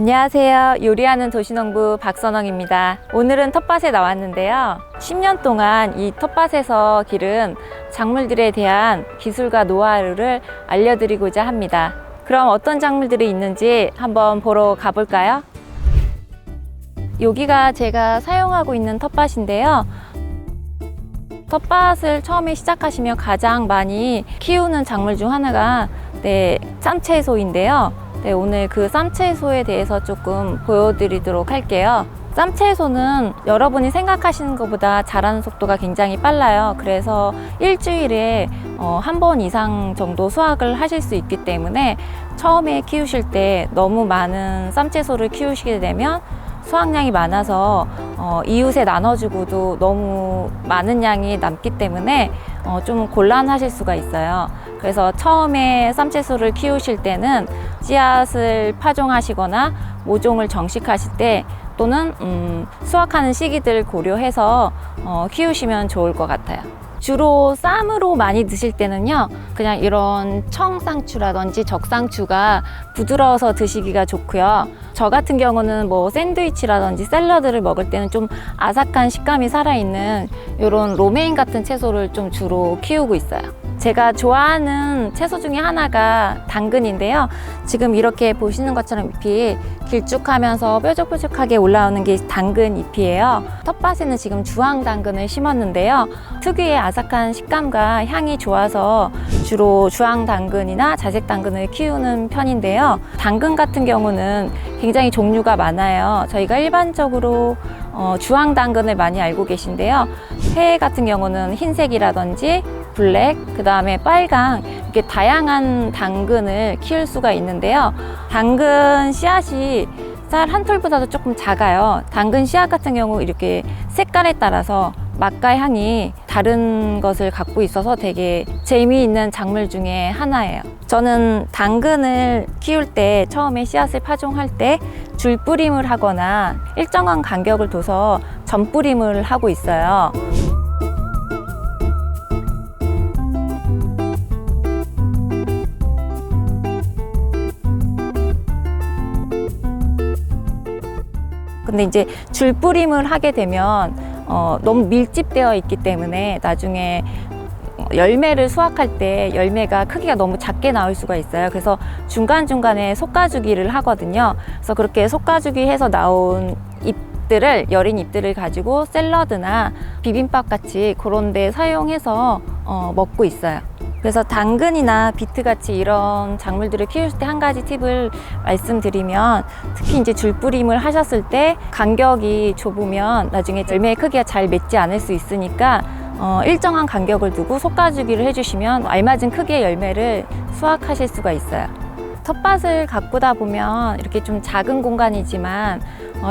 안녕하세요. 요리하는 도시농부 박선영입니다. 오늘은 텃밭에 나왔는데요. 10년 동안 이 텃밭에서 기른 작물들에 대한 기술과 노하우를 알려드리고자 합니다. 그럼 어떤 작물들이 있는지 한번 보러 가볼까요? 여기가 제가 사용하고 있는 ҭ밭인데요. 텃밭을 처음에 시작하시면 가장 많이 키우는 작물 중 하나가 쌈채소인데요. 오늘 그 쌈채소에 대해서 조금 보여드리도록 할게요. 쌈채소는 여러분이 생각하시는 것보다 자라는 속도가 굉장히 빨라요. 그래서 일주일에 한 번 이상 정도 수확을 하실 수 있기 때문에 처음에 키우실 때 너무 많은 쌈채소를 키우시게 되면 수확량이 많아서 이웃에 나눠주고도 너무 많은 양이 남기 때문에 좀 곤란하실 수가 있어요. 그래서 처음에 쌈채소를 키우실 때는 씨앗을 파종하시거나 모종을 정식하실 때 또는 수확하는 시기들을 고려해서 키우시면 좋을 것 같아요. 주로 쌈으로 많이 드실 때는요, 그냥 이런 청상추라든지 적상추가 부드러워서 드시기가 좋고요. 저 같은 경우는 뭐 샌드위치라든지 샐러드를 먹을 때는 좀 아삭한 식감이 살아있는 이런 로메인 같은 채소를 좀 주로 키우고 있어요. 제가 좋아하는 채소 중에 하나가 당근인데요. 지금 이렇게 보시는 것처럼 잎이 길쭉하면서 뾰족뾰족하게 올라오는 게 당근 잎이에요. 텃밭에는 지금 주황 당근을 심었는데요. 특유의 아삭한 식감과 향이 좋아서 주로 주황 당근이나 자색 당근을 키우는 편인데요. 당근 같은 경우는 굉장히 종류가 많아요. 저희가 일반적으로 주황 당근을 많이 알고 계신데요. 회 같은 경우는 흰색이라든지 블랙, 그 다음에 빨강, 이렇게 다양한 당근을 키울 수가 있는데요. 당근 씨앗이 쌀 한 톨보다도 조금 작아요. 당근 씨앗 같은 경우 이렇게 색깔에 따라서 맛과 향이 다른 것을 갖고 있어서 되게 재미있는 작물 중에 하나예요. 저는 당근을 키울 때 처음에 씨앗을 파종할 때 줄뿌림을 하거나 일정한 간격을 둬서 전뿌림을 하고 있어요. 근데 이제 줄뿌림을 하게 되면 너무 밀집되어 있기 때문에 나중에 열매를 수확할 때 열매가 크기가 너무 작게 나올 수가 있어요. 그래서 중간중간에 솎아주기를 하거든요. 그래서 그렇게 솎아주기 해서 나온 잎들을, 여린 잎들을 가지고 샐러드나 비빔밥 같이 그런 데 사용해서 먹고 있어요. 그래서 당근이나 비트같이 이런 작물들을 키울 때 한 가지 팁을 말씀드리면, 특히 이제 줄뿌림을 하셨을 때 간격이 좁으면 나중에 열매의 크기가 잘 맺지 않을 수 있으니까 일정한 간격을 두고 솎아주기를 해주시면 알맞은 크기의 열매를 수확하실 수가 있어요. 텃밭을 가꾸다 보면 이렇게 좀 작은 공간이지만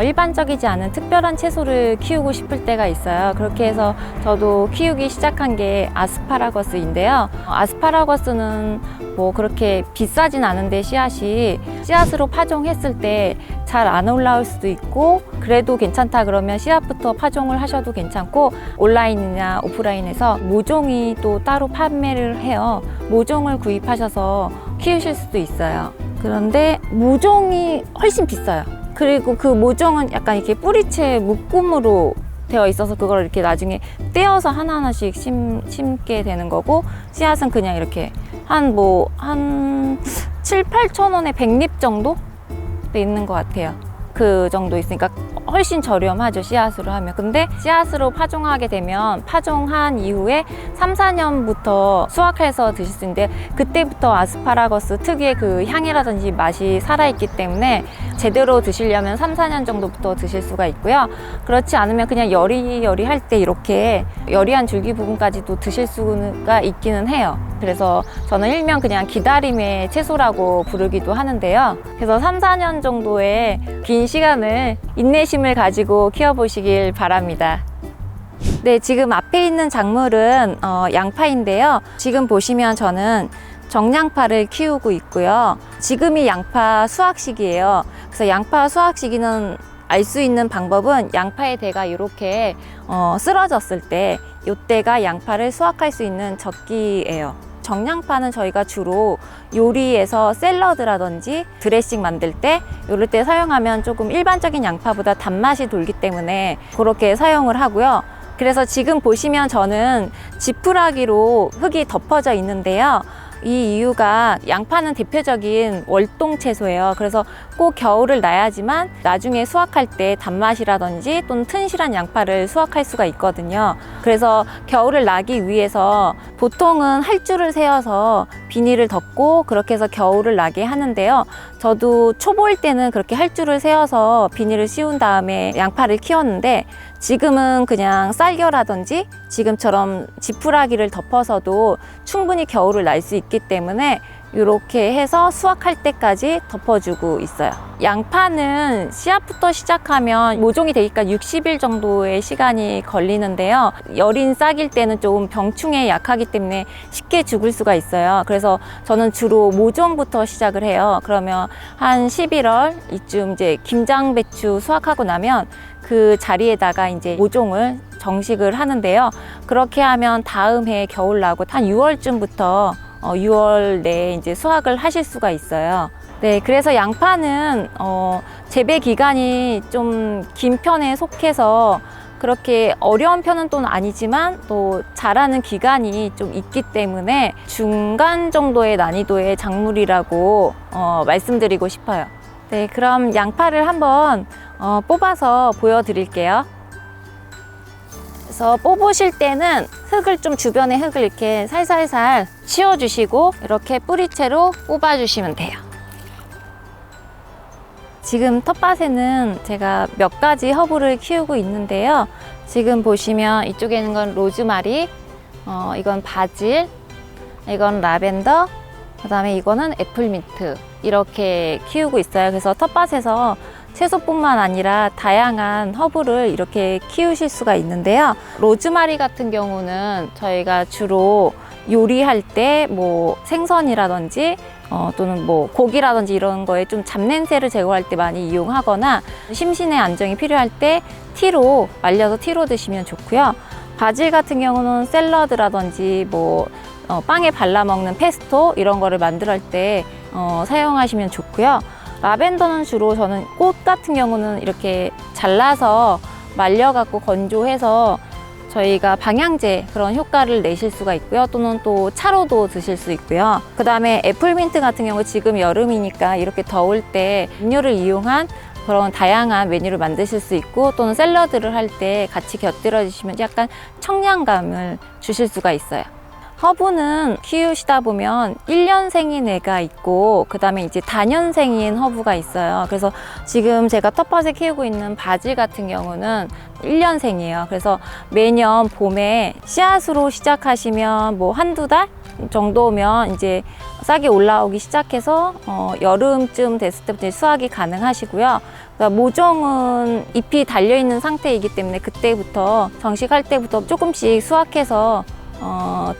일반적이지 않은 특별한 채소를 키우고 싶을 때가 있어요. 그렇게 해서 저도 키우기 시작한 게 아스파라거스인데요. 아스파라거스는 뭐 그렇게 비싸진 않은데 씨앗으로 파종했을 때 잘 안 올라올 수도 있고, 그래도 괜찮다 그러면 씨앗부터 파종을 하셔도 괜찮고, 온라인이나 오프라인에서 모종이 또 따로 판매를 해요. 모종을 구입하셔서 키우실 수도 있어요. 그런데 모종이 훨씬 비싸요. 그리고 그 모종은 약간 이렇게 뿌리채 묶음으로 되어 있어서 그걸 이렇게 나중에 떼어서 하나하나씩 심게 되는 거고, 씨앗은 그냥 이렇게 한 7, 8천 원에 100립 정도 돼 있는 것 같아요. 그 정도 있으니까 훨씬 저렴하죠, 씨앗으로 하면. 근데 씨앗으로 파종하게 되면 파종한 이후에 3, 4년부터 수확해서 드실 수 있는데, 그때부터 아스파라거스 특유의 그 향이라든지 맛이 살아있기 때문에 제대로 드시려면 3, 4년 정도부터 드실 수가 있고요. 그렇지 않으면 그냥 여리여리할 때 이렇게 여리한 줄기 부분까지도 드실 수가 있기는 해요. 그래서 저는 일명 그냥 기다림의 채소라고 부르기도 하는데요. 그래서 3, 4년 정도의 긴 시간을 인내심을 가지고 키워보시길 바랍니다. 네, 지금 앞에 있는 작물은 양파인데요. 지금 보시면 저는 정양파를 키우고 있고요. 지금이 양파 수확 시기예요. 그래서 양파 수확 시기는 알 수 있는 방법은 양파의 대가 이렇게 쓰러졌을 때, 이때가 양파를 수확할 수 있는 적기예요. 정량파는 저희가 주로 요리에서 샐러드라든지 드레싱 만들 때 이럴 때 사용하면 조금 일반적인 양파보다 단맛이 돌기 때문에 그렇게 사용을 하고요. 그래서 지금 보시면 저는 지푸라기로 흙이 덮어져 있는데요. 이 이유가 양파는 대표적인 월동 채소예요. 그래서 꼭 겨울을 나야지만 나중에 수확할 때 단맛이라든지 또는 튼실한 양파를 수확할 수가 있거든요. 그래서 겨울을 나기 위해서 보통은 할줄을 세워서 비닐을 덮고 그렇게 해서 겨울을 나게 하는데요. 저도 초보일 때는 그렇게 할줄을 세워서 비닐을 씌운 다음에 양파를 키웠는데 지금은 그냥 쌀겨라든지 지금처럼 지푸라기를 덮어서도 충분히 겨울을 날 수 있기 때문에 이렇게 해서 수확할 때까지 덮어주고 있어요. 양파는 씨앗부터 시작하면 모종이 되기까지 60일 정도의 시간이 걸리는데요. 여린 싹일 때는 좀 병충해에 약하기 때문에 쉽게 죽을 수가 있어요. 그래서 저는 주로 모종부터 시작을 해요. 그러면 한 11월 이쯤 이제 김장배추 수확하고 나면 그 자리에다가 이제 모종을 정식을 하는데요. 그렇게 하면 다음 해 겨울 나고 한 6월쯤부터 6월 내에 이제 수확을 하실 수가 있어요. 네, 그래서 양파는 재배 기간이 좀 긴 편에 속해서 그렇게 어려운 편은 또 아니지만 또 자라는 기간이 좀 있기 때문에 중간 정도의 난이도의 작물이라고 말씀드리고 싶어요. 네, 그럼 양파를 한번 뽑아서 보여드릴게요. 그래서 뽑으실 때는 흙을 좀 주변에 흙을 이렇게 살살살 치워주시고 이렇게 뿌리채로 뽑아주시면 돼요. 지금 텃밭에는 제가 몇 가지 허브를 키우고 있는데요. 지금 보시면 이쪽에 있는 건 로즈마리, 이건 바질, 이건 라벤더, 그 다음에 이거는 애플민트 이렇게 키우고 있어요. 그래서 텃밭에서 채소뿐만 아니라 다양한 허브를 이렇게 키우실 수가 있는데요. 로즈마리 같은 경우는 저희가 주로 요리할 때 뭐 생선이라든지 또는 뭐 고기라든지 이런 거에 좀 잡냄새를 제거할 때 많이 이용하거나 심신의 안정이 필요할 때 티로 말려서 티로 드시면 좋고요. 바질 같은 경우는 샐러드라든지 뭐 빵에 발라 먹는 페스토 이런 거를 만들 할 때 사용하시면 좋고요. 라벤더는 주로 저는 꽃 같은 경우는 이렇게 잘라서 말려갖고 건조해서 저희가 방향제 그런 효과를 내실 수가 있고요. 또는 또 차로도 드실 수 있고요. 그 다음에 애플민트 같은 경우 지금 여름이니까 이렇게 더울 때 음료를 이용한 그런 다양한 메뉴를 만드실 수 있고 또는 샐러드를 할 때 같이 곁들여 주시면 약간 청량감을 주실 수가 있어요. 허브는 키우시다 보면 1년생인 애가 있고 그 다음에 이제 다년생인 허브가 있어요. 그래서 지금 제가 텃밭에 키우고 있는 바질 같은 경우는 1년생이에요. 그래서 매년 봄에 씨앗으로 시작하시면 뭐 한두 달 정도면 이제 싹이 올라오기 시작해서 여름쯤 됐을 때부터 수확이 가능하시고요. 그러니까 모종은 잎이 달려있는 상태이기 때문에 그때부터 정식할 때부터 조금씩 수확해서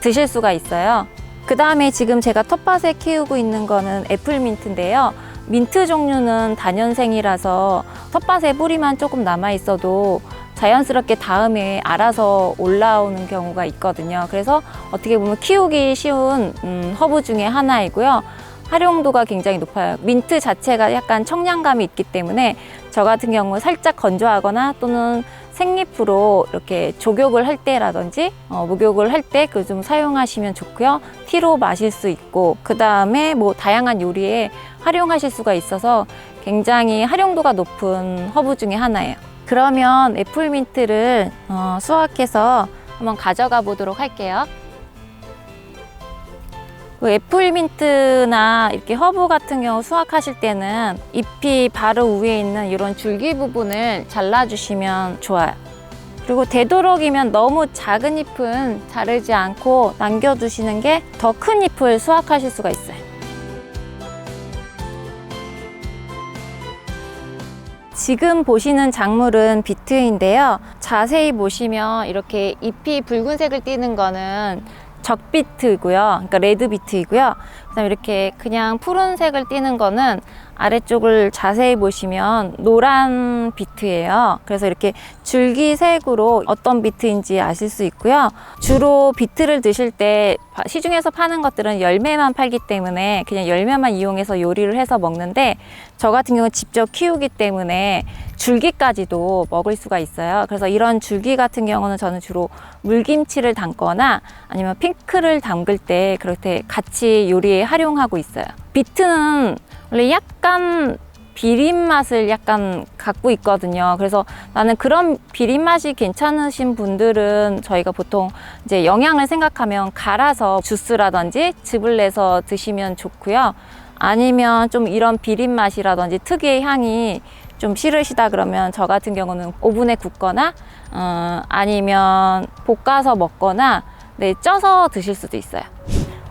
드실 수가 있어요. 그 다음에 지금 제가 텃밭에 키우고 있는 거는 애플민트인데요. 민트 종류는 다년생이라서 텃밭에 뿌리만 조금 남아 있어도 자연스럽게 다음에 알아서 올라오는 경우가 있거든요. 그래서 어떻게 보면 키우기 쉬운 허브 중에 하나이고요. 활용도가 굉장히 높아요. 민트 자체가 약간 청량감이 있기 때문에 저 같은 경우 살짝 건조하거나 또는 생잎으로 이렇게 조격을 할 때라든지 목욕을 할 때 그 좀 사용하시면 좋고요. 티로 마실 수 있고 그 다음에 뭐 다양한 요리에 활용하실 수가 있어서 굉장히 활용도가 높은 허브 중에 하나예요. 그러면 애플민트를 수확해서 한번 가져가 보도록 할게요. 그 애플민트나 이렇게 허브 같은 경우 수확하실 때는 잎이 바로 위에 있는 이런 줄기 부분을 잘라주시면 좋아요. 그리고 되도록이면 너무 작은 잎은 자르지 않고 남겨두시는 게 더 큰 잎을 수확하실 수가 있어요. 지금 보시는 작물은 비트인데요. 자세히 보시면 이렇게 잎이 붉은색을 띠는 거는 적비트이고요. 그러니까 레드비트이고요. 그다음에 이렇게 그냥 푸른색을 띠는 거는 아래쪽을 자세히 보시면 노란 비트예요. 그래서 이렇게 줄기색으로 어떤 비트인지 아실 수 있고요. 주로 비트를 드실 때 시중에서 파는 것들은 열매만 팔기 때문에 그냥 열매만 이용해서 요리를 해서 먹는데, 저 같은 경우는 직접 키우기 때문에 줄기까지도 먹을 수가 있어요. 그래서 이런 줄기 같은 경우는 저는 주로 물김치를 담거나 아니면 피클을 담글 때 그렇게 같이 요리에 활용하고 있어요. 비트는 원래 약간 비린 맛을 약간 갖고 있거든요. 그래서 나는 그런 비린 맛이 괜찮으신 분들은 저희가 보통 이제 영양을 생각하면 갈아서 주스라든지 즙을 내서 드시면 좋고요. 아니면 좀 이런 비린 맛이라든지 특유의 향이 좀 싫으시다 그러면 저 같은 경우는 오븐에 굽거나 아니면 볶아서 먹거나 쪄서 드실 수도 있어요.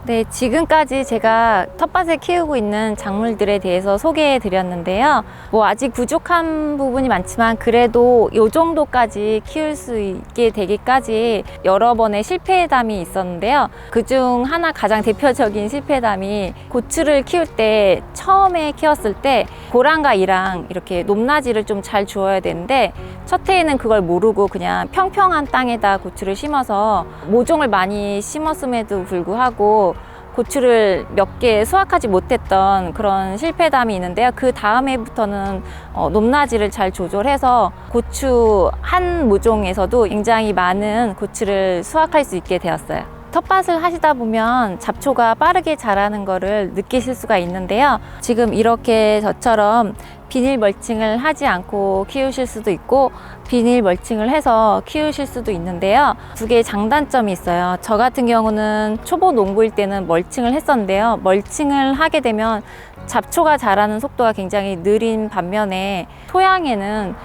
네, 지금까지 제가 텃밭에 키우고 있는 작물들에 대해서 소개해 드렸는데요. 뭐 아직 부족한 부분이 많지만 그래도 이 정도까지 키울 수 있게 되기까지 여러 번의 실패담이 있었는데요. 그중 하나 가장 대표적인 실패담이 고추를 키울 때 처음에 키웠을 때 고랑과 이랑 이렇게 높낮이를 좀 잘 주어야 되는데 첫 해에는 그걸 모르고 그냥 평평한 땅에다 고추를 심어서 모종을 많이 심었음에도 불구하고 고추를 몇 개 수확하지 못했던 그런 실패담이 있는데요. 그 다음 해부터는 높낮이를 잘 조절해서 고추 한 모종에서도 굉장히 많은 고추를 수확할 수 있게 되었어요. 텃밭을 하시다 보면 잡초가 빠르게 자라는 거를 느끼실 수가 있는데요. 지금 이렇게 저처럼 비닐 멀칭을 하지 않고 키우실 수도 있고 비닐 멀칭을 해서 키우실 수도 있는데요. 두 개의 장단점이 있어요. 저 같은 경우는 초보 농부일 때는 멀칭을 했었는데요. 멀칭을 하게 되면 잡초가 자라는 속도가 굉장히 느린 반면에 토양에는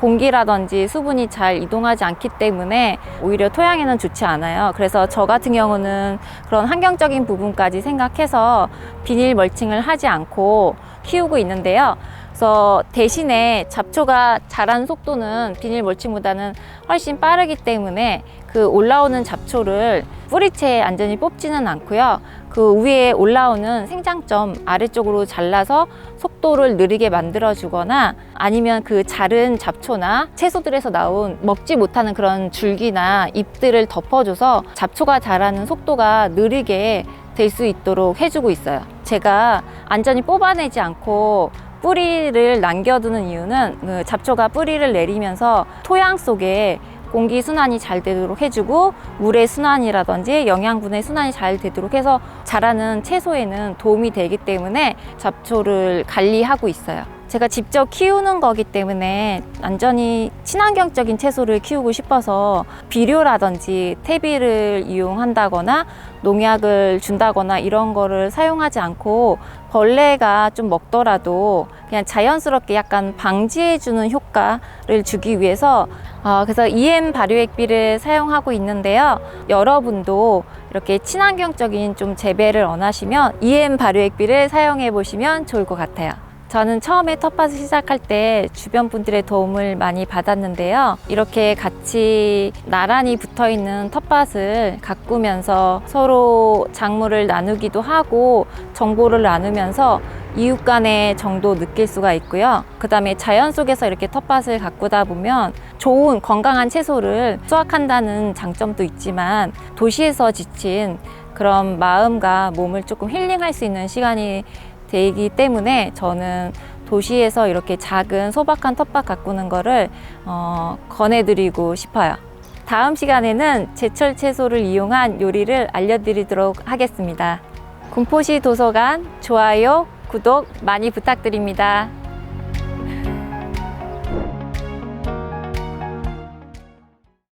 공기라든지 수분이 잘 이동하지 않기 때문에 오히려 토양에는 좋지 않아요. 그래서 저 같은 경우는 그런 환경적인 부분까지 생각해서 비닐 멀칭을 하지 않고 키우고 있는데요. 그래서 대신에 잡초가 자라는 속도는 비닐 멀칭보다는 훨씬 빠르기 때문에 그 올라오는 잡초를 뿌리채에 완전히 뽑지는 않고요. 그 위에 올라오는 생장점 아래쪽으로 잘라서 속도를 느리게 만들어 주거나 아니면 그 자른 잡초나 채소들에서 나온 먹지 못하는 그런 줄기나 잎들을 덮어줘서 잡초가 자라는 속도가 느리게 될 수 있도록 해주고 있어요. 제가 완전히 뽑아내지 않고 뿌리를 남겨두는 이유는 그 잡초가 뿌리를 내리면서 토양 속에 공기 순환이 잘 되도록 해주고 물의 순환이라든지 영양분의 순환이 잘 되도록 해서 자라는 채소에는 도움이 되기 때문에 잡초를 관리하고 있어요. 제가 직접 키우는 거기 때문에 완전히 친환경적인 채소를 키우고 싶어서 비료라든지 퇴비를 이용한다거나 농약을 준다거나 이런 거를 사용하지 않고 벌레가 좀 먹더라도 그냥 자연스럽게 약간 방지해주는 효과를 주기 위해서 그래서 EM 발효액비를 사용하고 있는데요. 여러분도 이렇게 친환경적인 좀 재배를 원하시면 EM 발효액비를 사용해 보시면 좋을 것 같아요. 저는 처음에 텃밭을 시작할 때 주변 분들의 도움을 많이 받았는데요. 이렇게 같이 나란히 붙어 있는 텃밭을 가꾸면서 서로 작물을 나누기도 하고 정보를 나누면서 이웃 간의 정도 느낄 수가 있고요. 그 다음에 자연 속에서 이렇게 텃밭을 가꾸다 보면 좋은 건강한 채소를 수확한다는 장점도 있지만 도시에서 지친 그런 마음과 몸을 조금 힐링할 수 있는 시간이 되기 때문에 저는 도시에서 이렇게 작은 소박한 텃밭 가꾸는 거를 권해드리고 싶어요. 다음 시간에는 제철 채소를 이용한 요리를 알려드리도록 하겠습니다. 군포시 도서관 좋아요, 구독 많이 부탁드립니다.